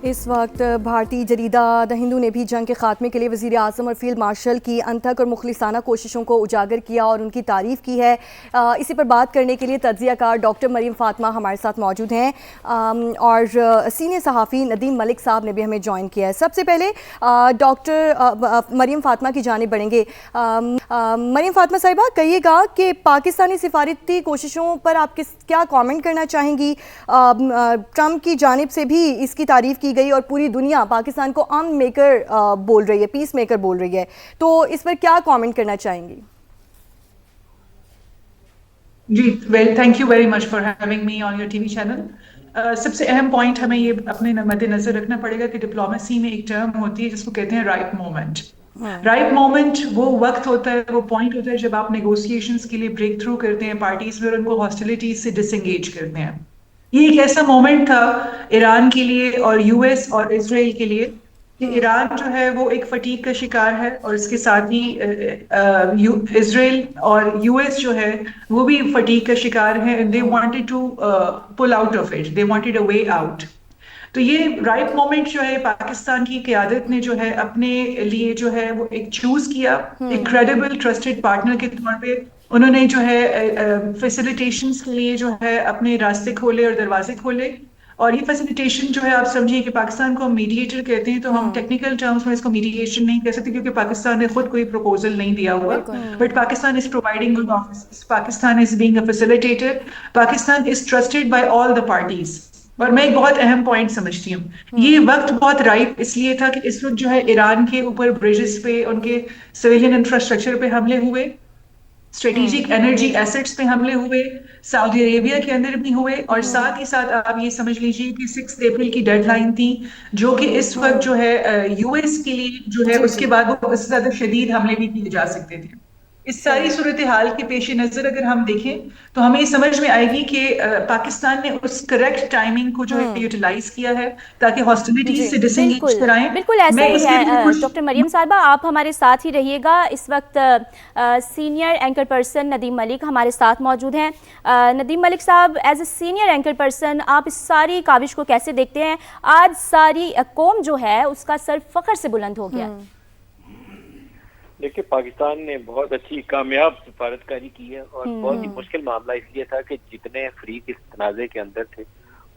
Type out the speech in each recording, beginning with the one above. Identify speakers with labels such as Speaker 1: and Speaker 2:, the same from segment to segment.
Speaker 1: इस वक्त भारतीय जरीदा द हिंदू ने भी जंग के खात्मे के लिए वज़ीर आज़म और फील्ड मार्शल की अनथक और मुखलिसाना कोशिशों को उजागर किया और उनकी तारीफ़ की है। इसी पर बात करने के लिए तज्ज़ियाकार डॉक्टर मरीम फ़ातिमा हमारे साथ मौजूद हैं और सीनियर सहाफ़ी नदीम मलिक साहब ने भी हमें ज्वाइन किया है। सबसे पहले डॉक्टर मरीम फ़ातिमा की जानिब बढ़ेंगे। मरीम फ़ातिमा साहिबा, कहिएगा कि पाकिस्तानी सिफारती कोशिशों पर आप क्या कॉमेंट करना चाहेंगी? ट्रंप की जानिब से भी इसकी तारीफ़ की गई और पूरी दुनिया पाकिस्तान को आर्म मेकर बोल रही है, पीस मेकर बोल रही है, तो इस पर क्या कमेंट करना चाहेंगी?
Speaker 2: जी well, thank you very much for having me on your TV channel. सबसे अहम पॉइंट हमें ये अपने मद्देनजर रखना पड़ेगा कि डिप्लोमेसी में एक टर्म होती है जिसको कहते हैं राइट मोमेंट। राइट मोमेंट वो वक्त होता है, वो पॉइंट होता है जब आप नेगोशिएशंस के लिए ब्रेक थ्रू करते हैं पार्टीज में और उनको हॉस्टिलिटीज से डिसएंगेज करते हैं। ये एक ऐसा मोमेंट था ईरान के लिए और यूएस और इसराइल के लिए कि ईरान जो है वो एक फटीग का शिकार है और इसके साथ ही इसराइल और यूएस जो है वो भी फटीग का शिकार है। And they wanted to pull out of it, they wanted a way out. तो ये राइट मोमेंट जो है पाकिस्तान की क़यादत ने जो है अपने लिए जो है वो एक चूज किया, एक क्रेडिबल ट्रस्टेड पार्टनर के तौर पे उन्होंने जो है फैसिलिटेशंस के लिए जो है अपने रास्ते खोले और दरवाजे खोले। और ये फैसिलिटेशन जो है आप समझिए कि पाकिस्तान को हम मीडिएटर कहते हैं, तो हम टेक्निकल टर्म्स में इसको मीडिएशन नहीं कह सकते क्योंकि पाकिस्तान ने खुद कोई प्रपोजल नहीं दिया हुआ। But Pakistan is providing good office, Pakistan is being a facilitator, Pakistan is trusted bye all the parties. और मैं एक बहुत अहम पॉइंट समझती हूँ, ये वक्त बहुत राइट इसलिए था कि इस वक्त जो है ईरान के ऊपर ब्रिजेस पे, उनके सिविलियन इंफ्रास्ट्रक्चर पे हमले हुए, स्ट्रेटेजिक एनर्जी एसेट्स पे हमले हुए, सऊदी अरेबिया के अंदर भी हुए, और साथ ही साथ आप ये समझ लीजिए कि 6 अप्रैल की डेडलाइन थी जो कि इस वक्त जो है यूएस के लिए जो है उसके बाद वो उससे ज्यादा शदीद हमले भी किए जा सकते थे। इस सारी सूरत हाल के पेश नजर अगर हम देखें तो हमें समझ में आएगी कि पाकिस्तान ने उस करेक्ट टाइमिंग को जो है यूटिलाइज किया है ताकि हॉस्टिलिटीज
Speaker 1: जी
Speaker 2: से डिसएंगेज
Speaker 1: बिल्कुल
Speaker 2: कराएं।
Speaker 1: बिल्कुल ऐसा
Speaker 2: मैं
Speaker 1: ही
Speaker 2: इसके लिए
Speaker 1: है।
Speaker 2: कुछ
Speaker 1: डॉक्टर मरियम साहिबा, आप हमारे साथ ही रहिएगा। इस वक्त senior anchor person Nadeem Malik हमारे साथ मौजूद हैं। नदीम मलिक साहब, as a senior anchor person आप इस सारी काविश को कैसे देखते हैं? आज सारी कौम जो है उसका सर फख्र से बुलंद हो गया।
Speaker 3: देखिए, पाकिस्तान ने बहुत अच्छी कामयाब सिफारतकारी की है और बहुत ही मुश्किल मामला इसलिए था कि जितने अफरीक इस तनाज़े के अंदर थे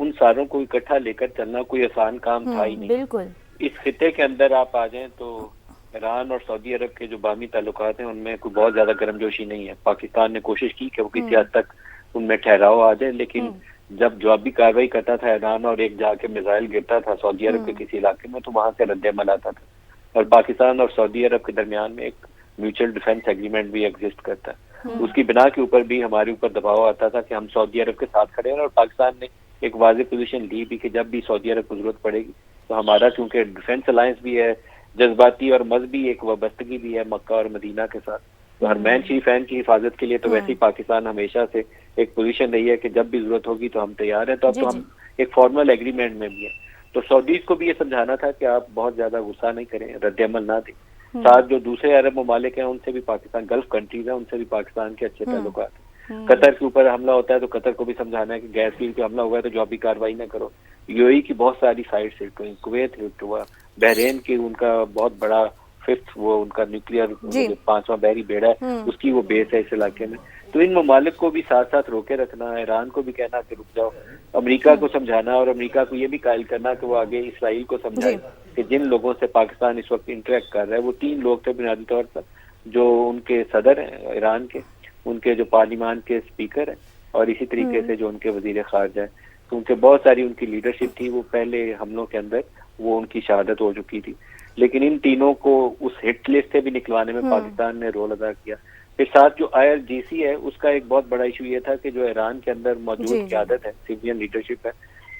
Speaker 3: उन सारों को इकट्ठा लेकर चलना कोई आसान काम था ही नहीं।
Speaker 1: बिल्कुल।
Speaker 3: इस खिते के अंदर आप आ जाएं तो ईरान और सऊदी अरब के जो बामी ताल्लुकात हैं उनमें कोई बहुत ज्यादा गर्मजोशी नहीं है। पाकिस्तान ने कोशिश की कि वो किसी हद तक उनमें ठहराव आ जाए, लेकिन जब जवाबी कार्रवाई करता था ईरान और एक जाके मिसाइल गिरता था सऊदी अरब के किसी इलाके में तो वहां से रद्द-ए-अमल आता था। और पाकिस्तान और सऊदी अरब के दरमियान में एक म्यूचुअल डिफेंस एग्रीमेंट भी एग्जिस्ट करता है। उसकी बिना के ऊपर भी हमारे ऊपर दबाव आता था कि हम सऊदी अरब के साथ खड़े हैं और पाकिस्तान ने एक वाज़ेह पोजीशन ली भी कि जब भी सऊदी अरब को जरूरत पड़ेगी तो हमारा, क्योंकि डिफेंस अलायंस भी है, जज्बाती और मजहबी एक वाबस्तगी भी है मक्का और मदीना के साथ, तो हरमैन शरीफैन की हिफाजत के लिए तो वैसे ही पाकिस्तान हमेशा से एक पोजीशन रही है कि जब भी जरूरत होगी तो हम तैयार हैं। तो अब तो हम एक फॉर्मल एग्रीमेंट में भी है। तो सऊदीज को भी ये समझाना था कि आप बहुत ज्यादा गुस्सा नहीं करें, रद्द-ए-अमल ना दें। साथ जो दूसरे अरब ममालिक हैं उनसे भी पाकिस्तान, गल्फ कंट्रीज हैं, उनसे भी पाकिस्तान के अच्छे ताल्लुकात हैं। कतर के ऊपर हमला होता है तो कतर को भी समझाना है कि गैस फील्ड पे हमला हुआ है तो जवाबी कार्रवाई ना करो। यूएई की बहुत सारी साइट्स हिट हुई, कुवैत हिट हुआ, बहरीन की उनका बहुत बड़ा फिफ्थ वो उनका न्यूक्लियर 5वां बहरी बेड़ा है उसकी वो बेस है इस इलाके में। तो इन ममालिक को भी साथ साथ रोके रखना है, ईरान को भी कहना कि रुक जाओ, अमेरिका को समझाना और अमेरिका को ये भी कायल करना कि वो आगे इसराइल को समझाए कि जिन लोगों से पाकिस्तान इस वक्त इंटरेक्ट कर रहा है वो 3 लोग थे बुनियादी तौर पर, जो उनके सदर हैं ईरान के, उनके जो पार्लिमान के स्पीकर हैं और इसी तरीके से जो उनके वजीर खारजा है। तो उनके बहुत सारी उनकी लीडरशिप थी, वो पहले हमलों के अंदर वो उनकी शहादत हो चुकी थी। लेकिन इन तीनों को उस हिट लिस्ट से भी निकलवाने में पाकिस्तान ने रोल अदा किया। फिर साथ जो IRGC है उसका एक बहुत बड़ा इशू ये था कि जो ईरान के अंदर मौजूद क़यादत है, सिविलियन लीडरशिप है,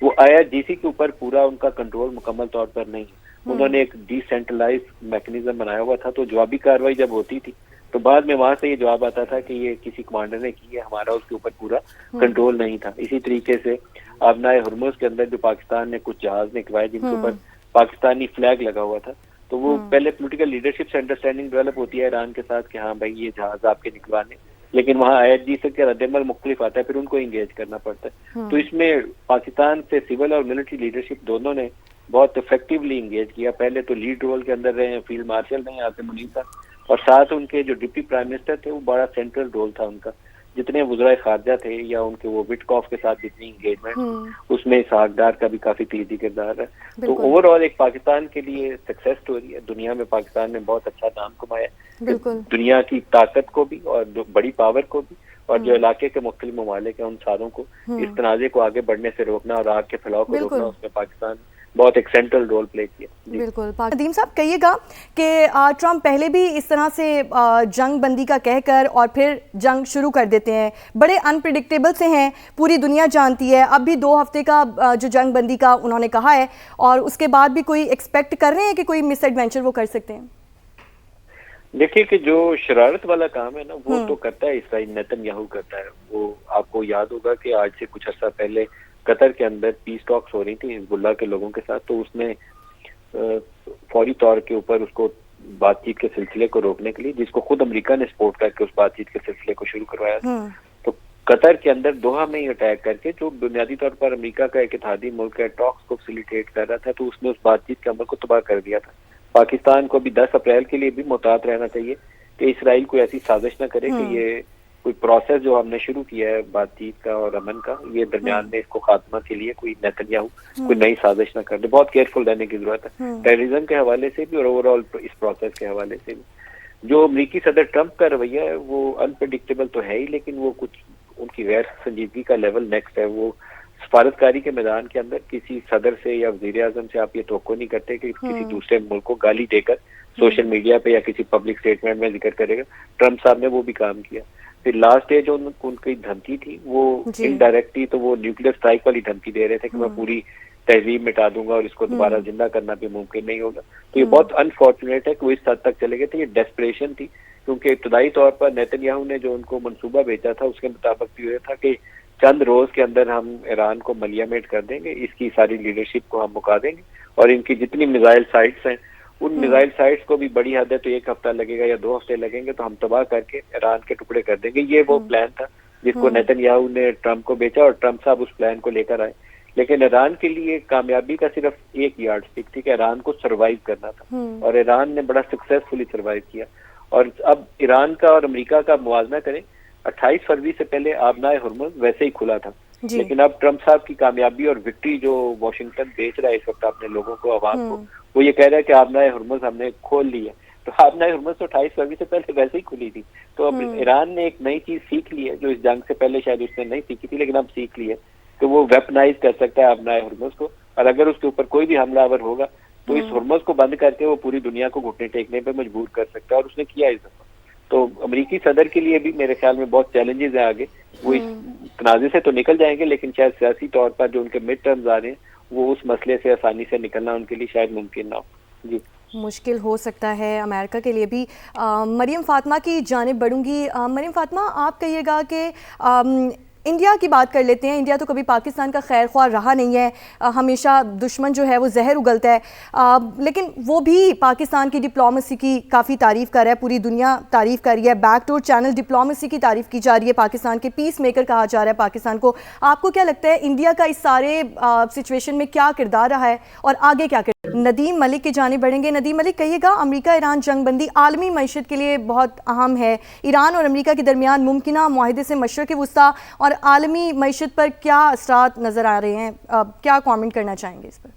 Speaker 3: वो IRGC के ऊपर पूरा उनका कंट्रोल मुकम्मल तौर पर नहीं है। उन्होंने एक डिसेंट्रलाइज मैकेनिज्म बनाया हुआ था, तो जवाबी कार्रवाई जब होती थी तो बाद में वहां से ये जवाब आता था कि ये किसी कमांडर ने की है, हमारा उसके ऊपर पूरा कंट्रोल नहीं था। इसी तरीके से आबनाए हुर्मुज के अंदर जो पाकिस्तान ने कुछ जहाज निकलवाए जिनके ऊपर पाकिस्तानी फ्लैग लगा हुआ था, तो वो पहले पॉलिटिकल लीडरशिप से अंडरस्टैंडिंग डेवलप होती है ईरान के साथ कि हाँ भाई ये जहाज आपके निकलवाने, लेकिन वहाँ IRGC के रद्द-ए-अमल मुख्तलिफ आता है, फिर उनको इंगेज करना पड़ता है। तो इसमें पाकिस्तान से सिविल और मिलिट्री लीडरशिप दोनों ने बहुत इफेक्टिवली इंगेज किया। पहले तो लीड रोल के अंदर रहे फील्ड मार्शल नहीं आसिम मुनीर साहब, और साथ उनके जो डिप्टी प्राइम मिनिस्टर थे वो बड़ा सेंट्रल रोल था उनका। जितने वज़राए खारजा थे या उनके वो विटकॉफ के साथ जितनी इंगेजमेंट, उसमें इसहाक डार का भी काफी क्लीदी किरदार है। तो ओवरऑल एक पाकिस्तान के लिए सक्सेस स्टोरी है। दुनिया में पाकिस्तान ने बहुत अच्छा नाम कमाया, दुनिया की ताकत को भी और बड़ी पावर को भी, और जो इलाके के मुख्तलिफ ममालिक हैं उन सारों को इस तनाज़े को आगे बढ़ने से रोकना और आग के फैलाव को रोकना, उसमें पाकिस्तान बहुत एक सेंट्रल रोल प्ले किया।
Speaker 1: बिल्कुल। नदीम साहब कहिएगा कि ट्रंप पहले भी इस तरह से जंग बंदी का कहकर और फिर जंग शुरू कर देते हैं, बड़े अनप्रिडिक्टेबल से हैं, पूरी दुनिया जानती है। अब भी 2 हफ्ते का जो जंग बंदी का उन्होंने कहा है, और उसके बाद भी कोई एक्सपेक्ट कर रहे हैं कि कोई मिस एडवेंचर वो कर सकते हैं?
Speaker 3: देखिए कि जो शरारत वाला काम है ना, वो तो करता है इसराइल, नेतन्याहू करता है। वो आपको याद होगा कि आज से कुछ अर्सा पहले कतर के अंदर पीस टॉक्स हो रही थी हिजबुल्लाह के लोगों के साथ, तो उसने फौरी तौर के ऊपर उसको बातचीत के सिलसिले को रोकने के लिए, जिसको खुद अमेरिका ने सपोर्ट करके उस बातचीत के सिलसिले को शुरू करवाया था, तो कतर के अंदर दोहा में ही अटैक करके, जो बुनियादी तौर पर अमेरिका का एक इत्तेहादी मुल्क है, टॉक्स को फैसिलिटेट कर रहा था, तो उसने उस बातचीत के अमल को तबाह कर दिया था। पाकिस्तान को भी 10 अप्रैल के लिए भी मुतात रहना चाहिए कि इसराइल कोई ऐसी साजिश न करे कि ये कोई प्रोसेस जो हमने शुरू किया है बातचीत का और अमन का, ये दरमियान में इसको खात्मा के लिए कोई नेतन्याहू कोई नई साजिश न कर दे। बहुत केयरफुल रहने की जरूरत है, टेररिज्म के हवाले से भी और ओवरऑल इस प्रोसेस के हवाले से भी। जो अमेरिकी सदर ट्रंप का रवैया है वो अनप्रेडिक्टेबल तो है ही, लेकिन वो कुछ उनकी गैर संजीदगी का लेवल नेक्स्ट है। वो सफारतकारी के मैदान के अंदर किसी सदर से या वजीर आजम से आप ये तवक्को नहीं करते कि किसी दूसरे मुल्क को गाली देकर सोशल मीडिया पे या किसी पब्लिक स्टेटमेंट में जिक्र करेगा। ट्रंप साहब ने वो भी काम किया। फिर लास्ट डे जो उनकी धमकी थी वो इनडायरेक्टली तो वो न्यूक्लियर स्ट्राइक वाली धमकी दे रहे थे कि मैं पूरी तहजीब मिटा दूंगा और इसको दोबारा जिंदा करना भी मुमकिन नहीं होगा। तो ये बहुत अनफॉर्चुनेट है कि वो इस हद तक चले गए थे। ये डेस्परेशन थी, क्योंकि इब्तदाई तौर पर नेतन्याहू ने जो उनको मंसूबा भेजा था उसके मुताबिक भी था कि चंद रोज के अंदर हम ईरान को मलियामेट कर देंगे, इसकी सारी लीडरशिप को हम मुका देंगे, और इनकी जितनी मिसाइल साइट्स हैं उन मिसाइल साइट्स को भी बड़ी हद है तो 1 हफ्ता लगेगा या 2 हफ्ते लगेंगे तो हम तबाह करके ईरान के टुकड़े कर देंगे। ये वो प्लान था जिसको नेतन्याहू ने ट्रंप को बेचा और ट्रंप साहब उस प्लान को लेकर आए। लेकिन ईरान के लिए कामयाबी का सिर्फ एक यार्ड स्टिक थी कि ईरान को सर्वाइव करना था, और ईरान ने बड़ा सक्सेसफुली सर्वाइव किया। और अब ईरान का और अमेरिका का मुवाजना करें, 28 फरवरी से पहले आबनाए हुर्मुज़ वैसे ही खुला था, लेकिन अब ट्रंप साहब की कामयाबी और विक्ट्री जो वॉशिंगटन बेच रहा है इस वक्त अपने लोगों को, आवाम को, वो ये कह रहा है कि आबनाए हुर्मुज़ हमने खोल ली है। तो आबनाए हुर्मुज़ तो 28 फरवरी से पहले वैसे ही खुली थी। तो अब ईरान ने एक नई चीज सीख ली है जो इस जंग से पहले शायद उसने नहीं सीखी थी, लेकिन अब सीख ली है कि वो वेपनाइज कर सकता है आबनाए हुर्मुज़ को, और अगर उसके ऊपर कोई भी हमलावर होगा तो इस हुर्मुज़ को बंद करके वो पूरी दुनिया को घुटने टेकने पर मजबूर कर सकता है, और उसने किया इस दफा। तो अमेरिकी सदर के लिए भी मेरे ख्याल में बहुत चैलेंजेस हैं आगे। वो इस तनाज़े से तो निकल जाएंगे, लेकिन शायद सियासी तौर पर जो उनके मिड टर्म्स आ रहे हैं वो उस मसले से आसानी से निकलना उनके लिए शायद मुमकिन ना हो। जी,
Speaker 1: मुश्किल हो सकता है अमेरिका के लिए भी। मरियम फातिमा की जानिब बढ़ूंगी। मरियम फातिमा, आप कहिएगा कि इंडिया की बात कर लेते हैं। इंडिया तो कभी पाकिस्तान का खैर ख्वाह रहा नहीं है, हमेशा दुश्मन जो है वो जहर उगलता है, लेकिन वो भी पाकिस्तान की डिप्लोमेसी की काफ़ी तारीफ़ कर रहा है, पूरी दुनिया तारीफ़ कर रही है। बैकडोर चैनल डिप्लोमेसी की तारीफ़ की जा रही है, पाकिस्तान के पीस मेकर कहा जा रहा है पाकिस्तान को। आपको क्या लगता है इंडिया का इस सारे सिचुएशन में क्या किरदार रहा है और आगे क्या किरदार? नदीम मलिक की जानिब बढ़ेंगे। नदीम मलिक, कहिएगा अमेरिका ईरान जंग बंदी आलमी मईशत के लिए बहुत अहम है। ईरान और अमेरिका के दरमियान मुमकिना मुआहदे से मशरक़ वुस्ता और आलमी मईशत पर क्या असरात नजर आ रहे हैं? क्या कमेंट करना चाहेंगे इस पर?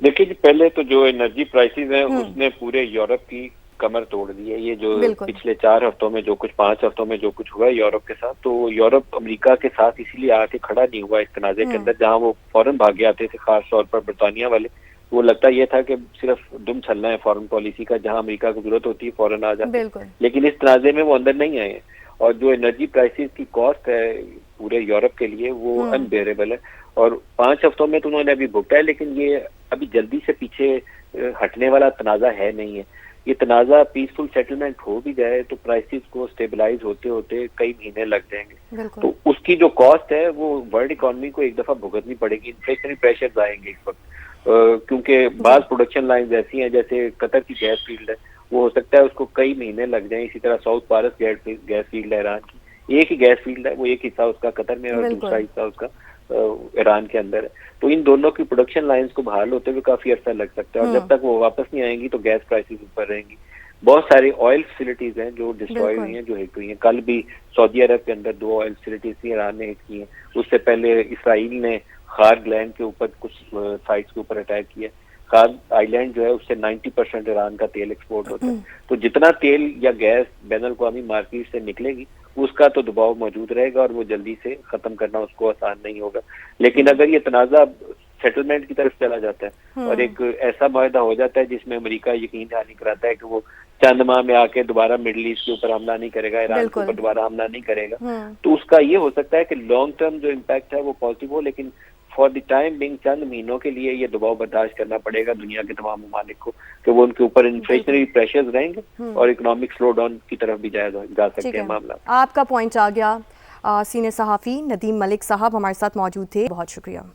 Speaker 3: देखिए जी, पहले तो जो एनर्जी प्राइसेस हैं उसने पूरे यूरोप की कमर तोड़ दी है। ये जो पिछले 4 हफ्तों में जो कुछ 5 हफ्तों में जो कुछ हुआ है यूरोप के साथ, तो यूरोप अमेरिका के साथ इसीलिए आके खड़ा नहीं हुआ इस तनाज़े के अंदर, जहाँ वो फौरन भागे आते थे, खास तौर पर बरतानिया वाले। वो लगता ये था कि सिर्फ दुम चलना है फॉरेन पॉलिसी का, जहाँ अमेरिका को जरूरत होती है फौरन आ जाते, लेकिन इस तनाज़े में वो अंदर नहीं आए हैं। और जो एनर्जी प्राइसेस की कॉस्ट है पूरे यूरोप के लिए वो अनबेरेबल है, और 5 हफ्तों में तो उन्होंने अभी भुगता है, लेकिन ये अभी जल्दी से पीछे हटने वाला तनाज़ा है नहीं है। ये तनाज़ा पीसफुल सेटलमेंट हो भी जाए तो प्राइसेस को स्टेबलाइज होते होते कई महीने लग जाएंगे। तो उसकी जो कॉस्ट है वो वर्ल्ड इकोनॉमी को एक दफा भुगतनी पड़ेगी। इन्फ्लेशनरी प्रेशर्स आएंगे इस वक्त, क्योंकि बाज़ प्रोडक्शन लाइन ऐसी हैं, जैसे कतर की गैस फील्ड है, वो हो सकता है उसको कई महीने लग जाए। इसी तरह साउथ पारस गैस फील्ड है ईरान की, एक ही गैस फील्ड है, वो एक हिस्सा उसका कतर में और दूसरा हिस्सा उसका ईरान के अंदर है, तो इन दोनों की प्रोडक्शन लाइंस को बहाल होते हुए काफी अर्सा लग सकता है, और जब तक वो वापस नहीं आएंगी तो गैस प्राइसेस ऊपर रहेंगी। बहुत सारी ऑयल फैसिलिटीज हैं जो डिस्ट्रॉय हुई हैं, जो हिट हुई हैं। कल भी सऊदी अरब के अंदर 2 ऑयल फैसिलिटीज थी, ईरान ने हिट की हैं। उससे पहले इसराइल ने खार लैंड के ऊपर कुछ साइट्स के ऊपर अटैक किया। खार आइलैंड जो है उससे 90% ईरान का तेल एक्सपोर्ट होता है। तो जितना तेल या गैस बैन अल-अक़वामी मार्केट से निकलेगी उसका तो दबाव मौजूद रहेगा, और वो जल्दी से खत्म करना उसको आसान नहीं होगा। लेकिन अगर ये तनाज़ा सेटलमेंट की तरफ चला जाता है और एक ऐसा माहदा हो जाता है जिसमें अमेरिका यकीन दहानी कराता है कि वो चंद माह में आके दोबारा मिडिल ईस्ट के ऊपर हमला नहीं करेगा, ईरान के ऊपर दोबारा हमला नहीं करेगा, तो उसका ये हो सकता है कि लॉन्ग टर्म जो इम्पैक्ट है वो पॉजिटिव हो, लेकिन फॉर द टाइम बिंग चंद महीनों के लिए ये दबाव बर्दाश्त करना पड़ेगा दुनिया के तमाम ममालिक को कि वो उनके ऊपर इन्फ्लेशनरी प्रेशर्स रहेंगे और इकोनॉमिक स्लो डाउन की तरफ भी जा सकते हैं मामला।
Speaker 1: आपका पॉइंट आ गया। सीनियर सहाफ़ी नदीम मलिक साहब हमारे साथ मौजूद थे, बहुत शुक्रिया।